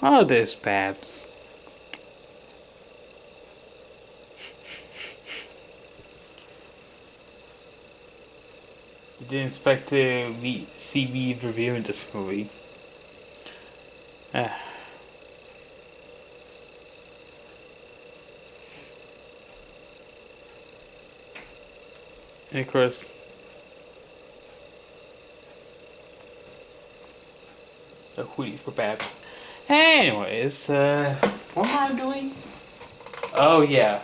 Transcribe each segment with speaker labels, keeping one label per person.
Speaker 1: Oh, there's Babs. You didn't expect to see me reviewing this movie. Ah. And of course, a hootie for Babs. Anyways, what am I doing? Oh yeah,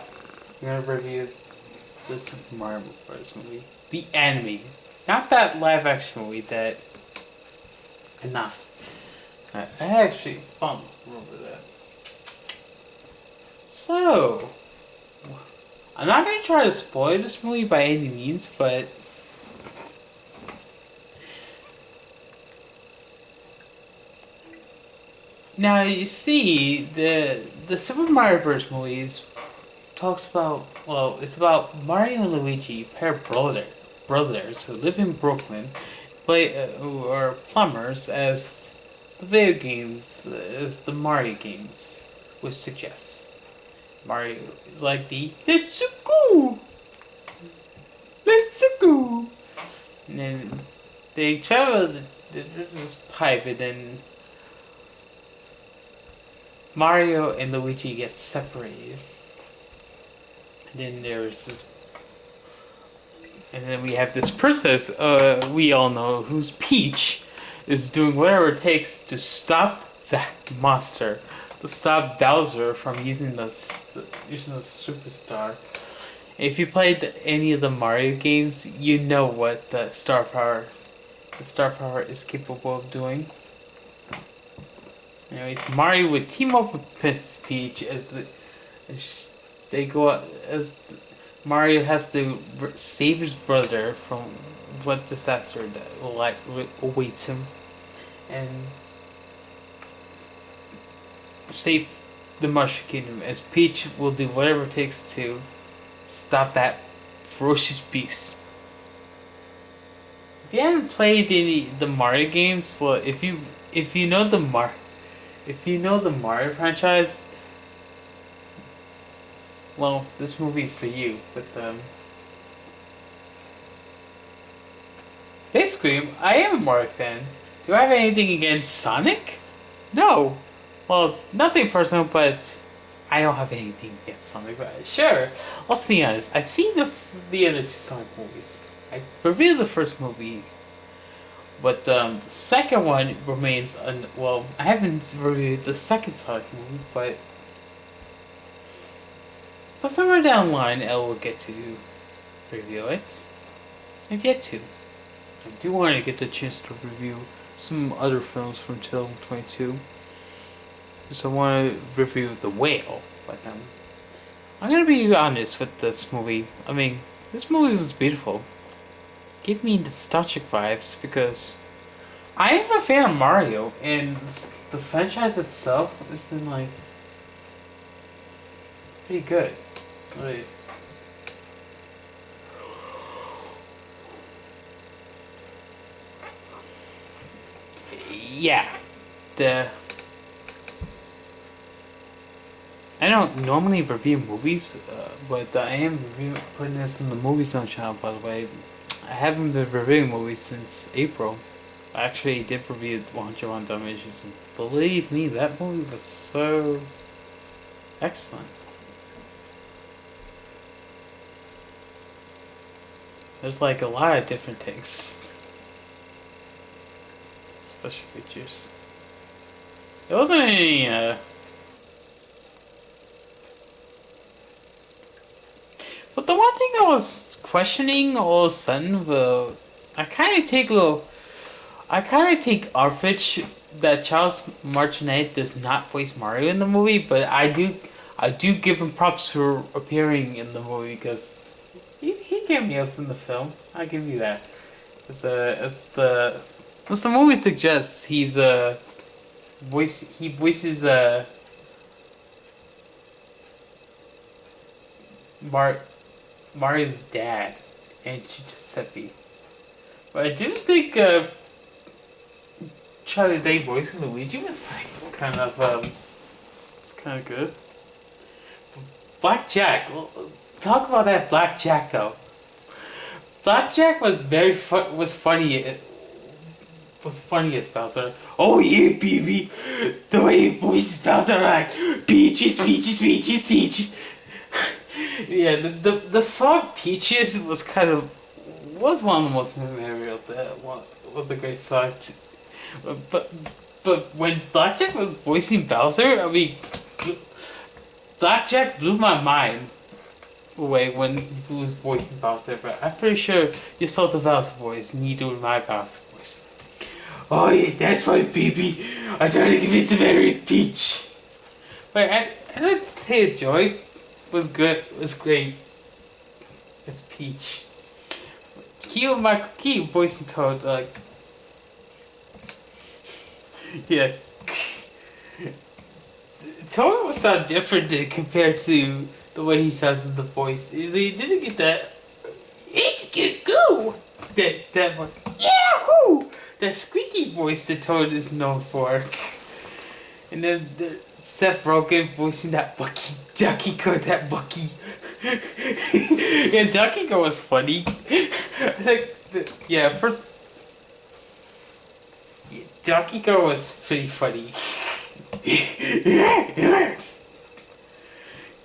Speaker 1: I'm gonna review the Super Mario Bros. Movie. The anime. Not that live action movie that... Enough. I actually remember that. So, I'm not gonna try to spoil this movie by any means, but now you see the Super Mario Bros. Movies talks about, well, it's about Mario and Luigi, a pair of brothers who live in Brooklyn, who are plumbers, as the video games, as the Mario games would suggest. Mario is like the let's go, let's go, and then they travel. There's this pipe, and then Mario and Luigi get separated. And then there's this, and then we have this princess. We all know who's Peach, is doing whatever it takes to stop that monster, to stop Bowser from using the superstar. If you played any of the Mario games, you know what the star power is capable of doing. Anyways, Mario would team up with Princess Peach as they go out, as Mario has to save his brother from what disaster that awaits him, and save the Mushroom Kingdom, as Peach will do whatever it takes to stop that ferocious beast. If you haven't played the Mario games, well, if you know the Mario franchise, well, this movie is for you. But basically, I am a Mario fan. Do I have anything against Sonic? No. Well, nothing personal, but I don't have anything against Sonic. But sure, let's be honest. I've seen the other two Sonic movies. I reviewed the first movie, but the second one remains well. I haven't reviewed the second Sonic movie, but somewhere down the line, I will get to review it. I've yet to. I do want to get the chance to review some other films from 2022. So I want to review The Whale, but I'm gonna be honest with this movie. I mean, this movie was beautiful. Gave me nostalgic vibes because I am a fan of Mario, and the franchise itself has been like pretty good. Like, yeah, I don't normally review movies, but I am putting this in the Movie Zone channel, by the way. I haven't been reviewing movies since April. I actually did review 101 Dalmatians, and believe me, that movie was so excellent. There's like a lot of different takes. Special features. There wasn't any, but the one thing I was questioning all of a sudden, I kind of take umbrage that Charles Martinet does not voice Mario in the movie, but I do give him props for appearing in the movie because he cameos in the film. I give you that. As the movie suggests, he voices Mario's dad and Giuseppe. But I do think Charlie Day voicing Luigi was like it's kind of good. Black Jack, talk about that Black Jack though. Black Jack was was funny as Bowser. Oh yeah, baby, the way he voices Bowser like peaches, peaches, peaches, peaches. Yeah, the song Peaches was one of the most memorable. That one was a great song. But but when Blackjack was voicing Bowser, I mean, Blackjack blew my mind away when he was voicing Bowser. But I'm pretty sure you saw the Bowser voice, me doing my Bowser voice. Oh yeah, that's right, baby. I'm trying to give it to Mary Peach. But I don't say Joy was good. Was great. It's Peach. Key voicing Toad like. Yeah. Toad would sound different compared to the way he sounds in the voice. He didn't get that. It's good goo. That one. Yahoo! That squeaky voice that Toad is known for. And then Seth Rogen voicing that Donkey Kong, that Bucky. Yeah, Donkey Kong was funny. First. Donkey Kong was pretty funny.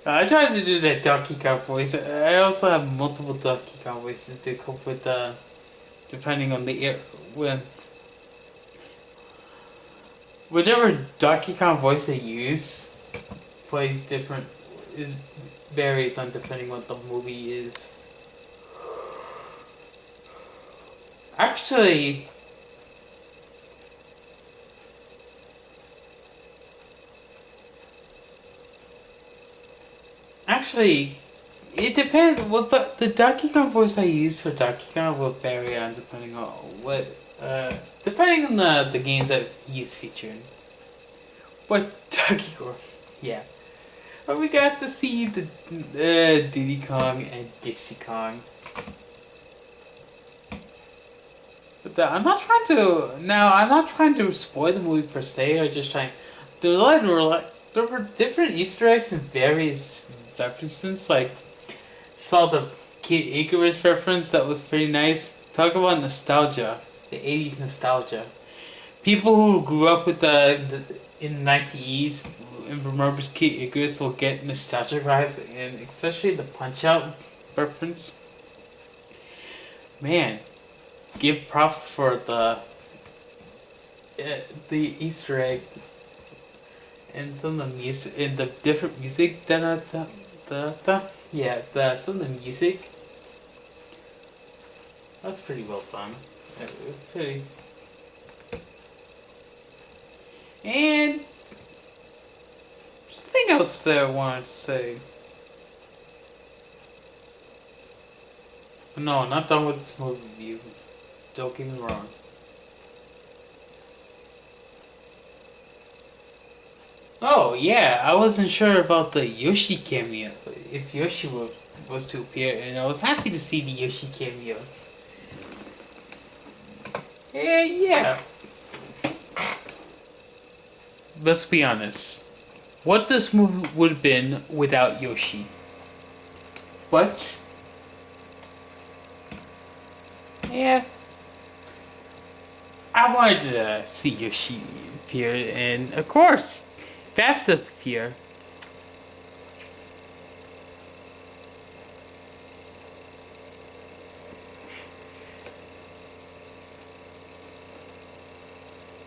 Speaker 1: I tried to do that Donkey Kong voice. I also have multiple Donkey Kong voices to cope with, depending on the whichever Donkey Kong voice they use plays different, varies on depending what the movie is. Actually, it depends. Well, the Donkey Kong voice I use for Donkey Kong will vary on depending on depending on the games that he's featuring. But Donkey Kong, yeah. But we got to see the Diddy Kong and Dixie Kong. But I'm not trying to spoil the movie per se. I'm just trying. There were different Easter eggs and various references. Like saw the Kid Icarus reference that was pretty nice. Talk about nostalgia, the '80s nostalgia. People who grew up with in the 90s and remembers Kid Icarus will get nostalgic vibes, and especially the Punch Out reference. Man, give props for the Easter egg and some of the music and the different music. Some of the music. That's pretty well done. Pretty. And something else that I wanted to say. No, I'm not done with this movie review. Don't get me wrong. Oh yeah, I wasn't sure about the Yoshi cameo. If Yoshi was to appear, and I was happy to see the Yoshi cameos. Yeah. Let's be honest. What this movie would have been without Yoshi. But yeah, I wanted to see Yoshi appear, and of course, that's the appear.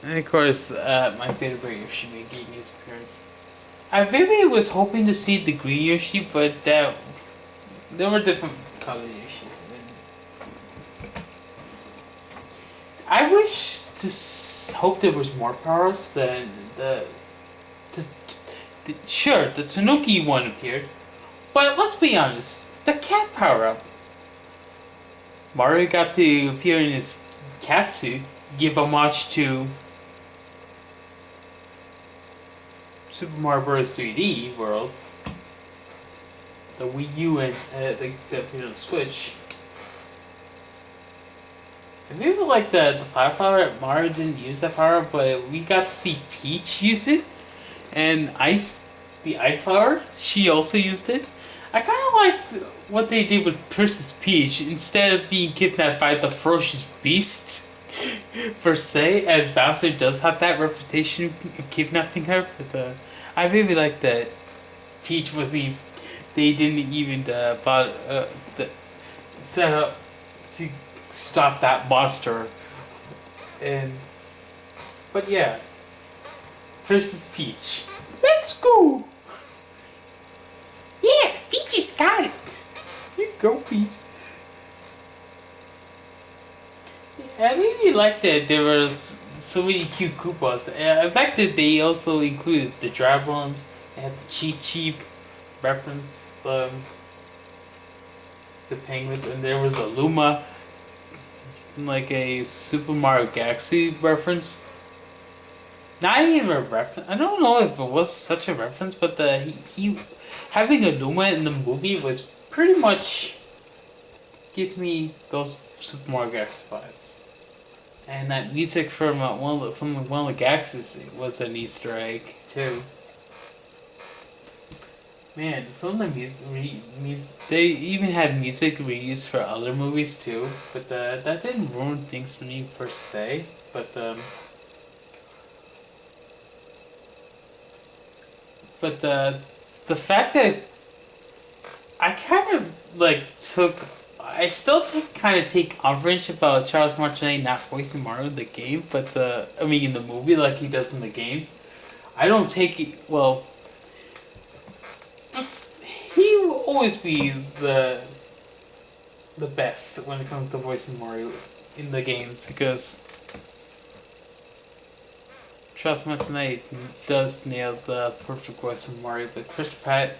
Speaker 1: And of course, my favorite Yoshi making his appearance. I really was hoping to see the green Yoshi, but there were different color Yoshis. I wish hope there was more powers than sure, the Tanuki one appeared, but let's be honest, the cat power up. Mario got to appear in his cat suit, give homage to Super Mario Bros. 3D World, the Wii U and the Switch. I really like the fire power. Mario didn't use that power, but we got to see Peach use it, and the ice power. She also used it. I kind of liked what they did with Princess Peach instead of being kidnapped by the ferocious beast per se, as Bowser does have that reputation of kidnapping her. But I really like that Peach was the they didn't even the set up to stop that monster. And but yeah, Princess Peach. Let's go. Yeah, Peach has got it. You go, Peach. I really liked that there was so many cute Koopas. I like that they also included the Drabons and the Cheep reference, the penguins, and there was a Luma, like a Super Mario Galaxy reference. Not even a reference. I don't know if it was such a reference, but he having a Luma in the movie was pretty much gives me those Super Mario Galaxy vibes. And that music from one of the Galaxies was an Easter egg too. Man, some of the music they even had music reused for other movies too, but that didn't ruin things for me per se. But the fact that I kind of like took, I still kind of take umbrage about Charles Martinet not voicing Mario in the game, but I mean in the movie like he does in the games. I don't take it well. He will always be the best when it comes to voicing Mario in the games because Charles Martinet does nail the perfect voice of Mario, but Chris Pratt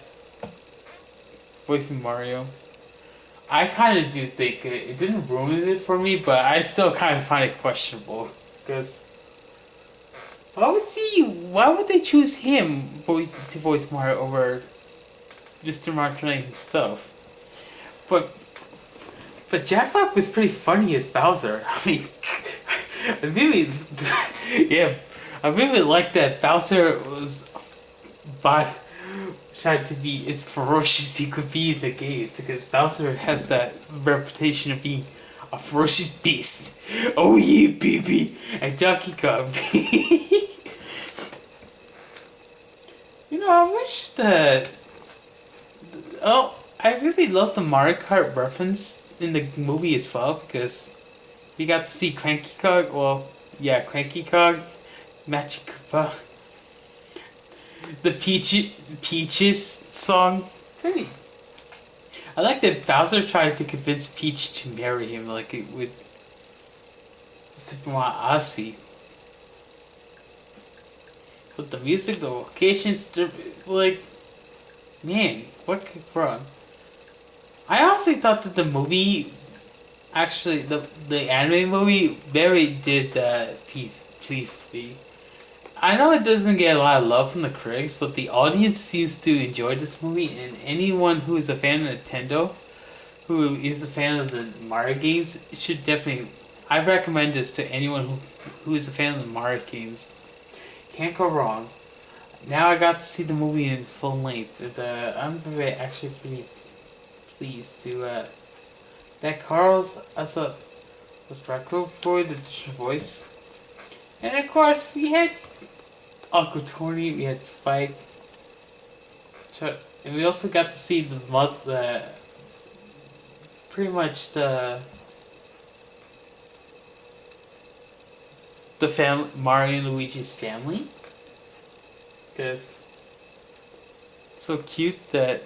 Speaker 1: voicing Mario, I kind of do think it didn't ruin it for me, but I still kind of find it questionable because why would they choose him to voice Mario over Mr. Martinet himself? But Jack Black was pretty funny as Bowser. I mean, I really, yeah, I really like that Bowser was tried to be as ferocious he could be in the games because Bowser has that reputation of being a ferocious beast. Oh yeah, baby, and Donkey Kong. I wish that. Oh, I really love the Mario Kart reference in the movie as well because we got to see Cranky Kong. Well, yeah, Cranky Kong, Magic Koopa, the Peaches song. Pretty. I like that Bowser tried to convince Peach to marry him, like it would Super Mario Odyssey. But the music, the locations, like, man, what could go wrong? I honestly thought that the movie, actually, the anime movie, very did please be. I know it doesn't get a lot of love from the critics, but the audience seems to enjoy this movie, and anyone who is a fan of Nintendo, who is a fan of the Mario games, should definitely. I recommend this to anyone who is a fan of the Mario games. Can't go wrong. Now I got to see the movie in its full length, and I'm actually pretty pleased to that Carl's was Dracula for the additional voice, and of course we had Uncle Tony, we had Spike, and we also got to see the pretty much the family, Mario and Luigi's family, because so cute that.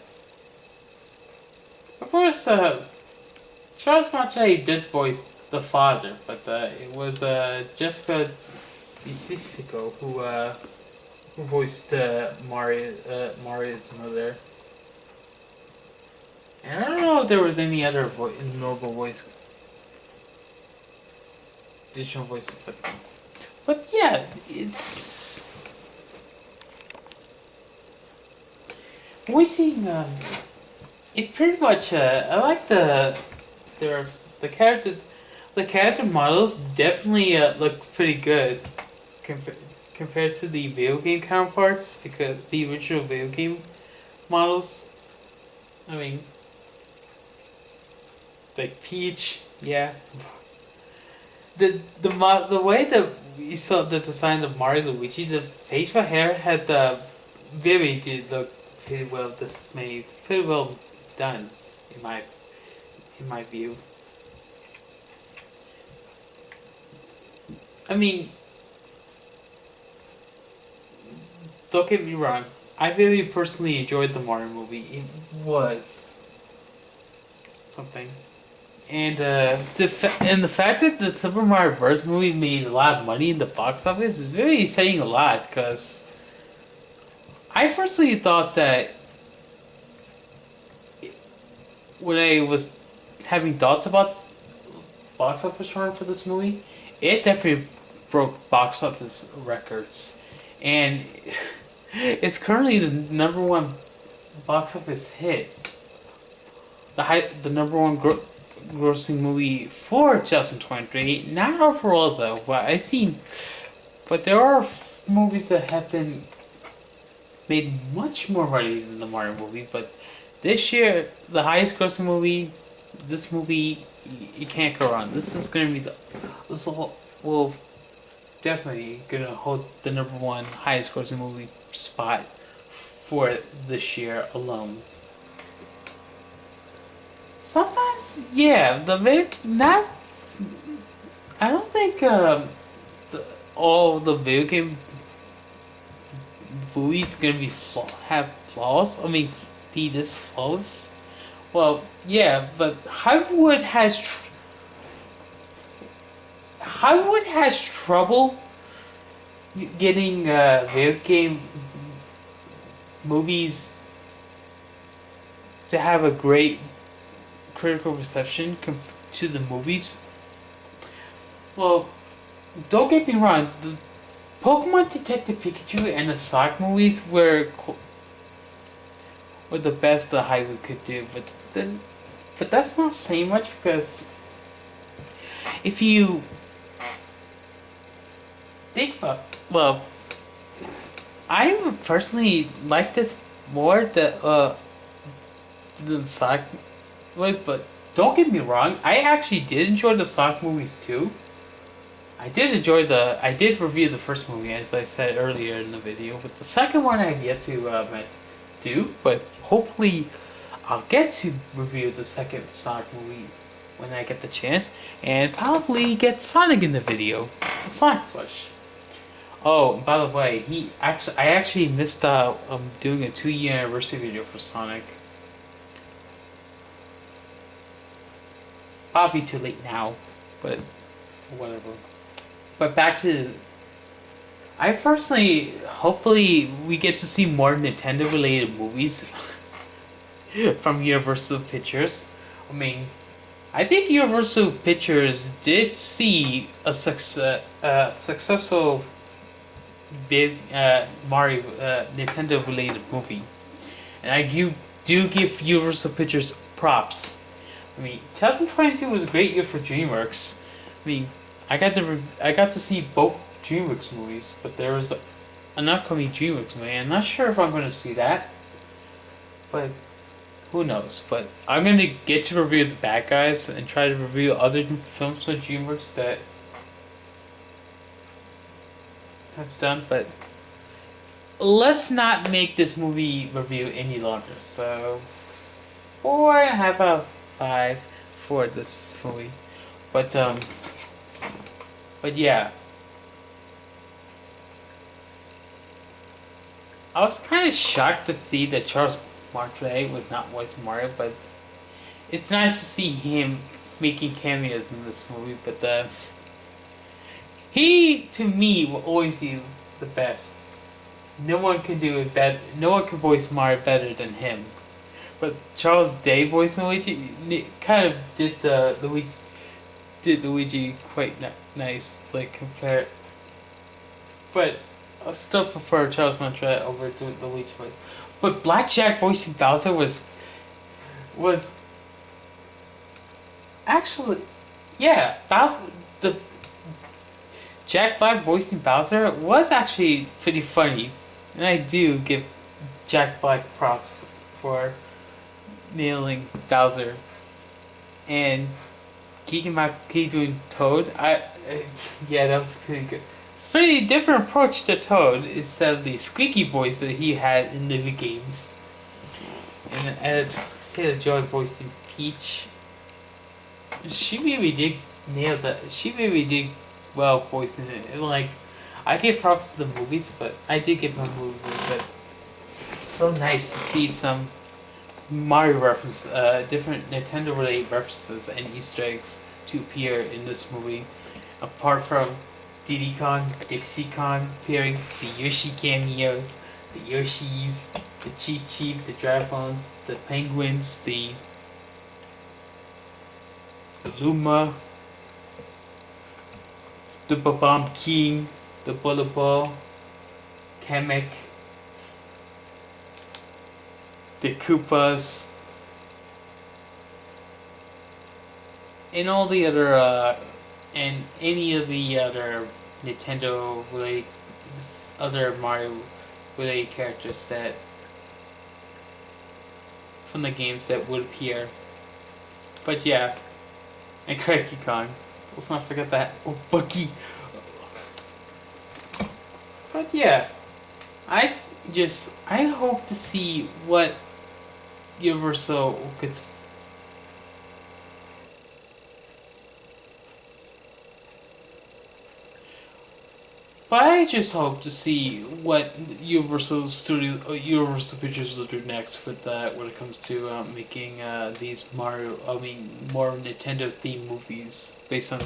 Speaker 1: Of course, Charles Martinet did voice the father, but it was Jessica DeSistico who voiced Mario's mother. And I don't know if there was any other notable voice, additional voices, but yeah, it's voicing. It's pretty much. I like the characters. the character models definitely look pretty good compa- compared to the video game counterparts because the original video game models. I mean, like Peach, yeah. The way that we saw the design of Mario Luigi, the facial hair had the very did look pretty well dismayed, pretty well done, in my view. I mean, don't get me wrong. I very personally enjoyed the Mario movie. It was something. And and the fact that the Super Mario Bros. Movie made a lot of money in the box office is really saying a lot because I personally thought that when I was having thoughts about box office run for this movie, it definitely broke box office records, and it's currently the number one box office hit, the number one grossing movie for 2023. Not overall though, but there are movies that have been made much more money than the Mario movie. But this year, the highest grossing movie, this movie, you can't go wrong. This is gonna be well, definitely gonna hold the number one highest grossing movie spot for this year alone. Sometimes, yeah, not. I don't think all the video game movies gonna have flaws. I mean, be this flawless. Well, yeah, but Hollywood has trouble getting video game movies to have a great critical reception to the movies. Well, don't get me wrong. The Pokemon Detective Pikachu and the Sonic movies were the best the Hollywood could do, but that's not saying much because if you think about, well, I would personally like this more the Sonic was, but don't get me wrong, I actually did enjoy the Sonic movies too. I did review the first movie as I said earlier in the video, but the second one I have yet to do, but hopefully I'll get to review the second Sonic movie when I get the chance, and probably get Sonic in the video, the Sonic Flush. Oh, by the way, I actually missed out doing a 2-year anniversary video for Sonic. Probably too late now, but whatever. But back to, I personally, hopefully we get to see more Nintendo related movies from Universal Pictures. I mean, I think Universal Pictures did see a successful big Mario Nintendo related movie, and do give Universal Pictures props. I mean, 2022 was a great year for DreamWorks. I mean, I got to see both DreamWorks movies, but there was an upcoming DreamWorks movie. I'm not sure if I'm going to see that, but who knows? But I'm going to get to review The Bad Guys and try to review other films from DreamWorks that have done. But let's not make this movie review any longer. So 4.5 out of 5 for this movie, but yeah, I was kind of shocked to see that Charles Martinet was not voicing Mario, but it's nice to see him making cameos in this movie. But he, to me, will always be the best. No one can do it better. No one can voice Mario better than him. But Charles Day voicing Luigi kind of did Luigi quite nice, like compared. But I still prefer Charles Martinet over the Luigi voice. But Blackjack voicing Bowser was actually Yeah, Bowser, the Jack Black voicing Bowser was actually pretty funny, and I do give Jack Black props for nailing Bowser. And Keegan McKee doing Toad, yeah, that was pretty good. It's a pretty different approach to Toad instead of the squeaky voice that he had in the games. And Taylor Joy voicing Peach. She really did nail that. She really did well voicing it. And, like, I give props to the movies, but I did give them movies. But it's so nice to see some Mario reference, different Nintendo related references and Easter eggs to appear in this movie. Apart from Diddy Kong, Dixie Kong appearing, the Yoshi cameos, the Yoshis, the Cheep Cheep, the Dragons, the Penguins, the Luma, the Babam King, the Butterball, Kamek, the Koopas, and all the other, and any of the other Nintendo related, other Mario related characters that from the games that would appear. But yeah, and Cranky Kong. Let's not forget that. Oh, Bucky. But yeah, I hope to see what Universal could. But I just hope to see what Universal Pictures will do next with that when it comes to making these more Nintendo themed movies based on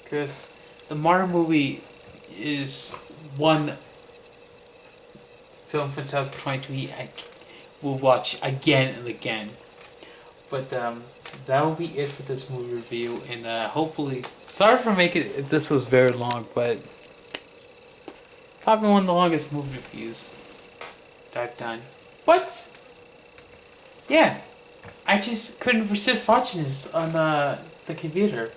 Speaker 1: because the Mario movie is one film from 2023 I will watch again and again. But that will be it for this movie review, and hopefully, sorry for making it. This was very long, but probably one of the longest movie reviews that I've done. But yeah, I just couldn't resist watching this on the computer.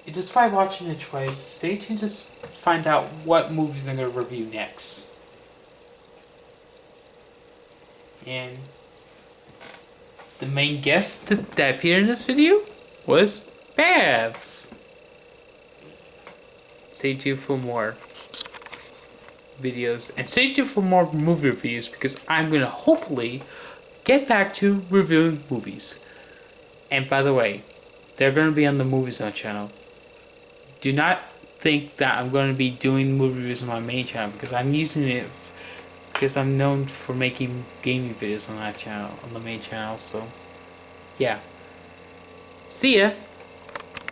Speaker 1: Despite watching it twice, stay tuned to find out what movies I'm gonna review next. And the main guest that appeared in this video was Babs. Stay tuned for more videos and stay tuned for more movie reviews because I'm gonna hopefully get back to reviewing movies. And by the way, they're gonna be on the Movie Zone channel. Do not think that I'm gonna be doing movie reviews on my main channel because I'm using it because I'm known for making gaming videos on that channel, on the main channel. So yeah, see ya.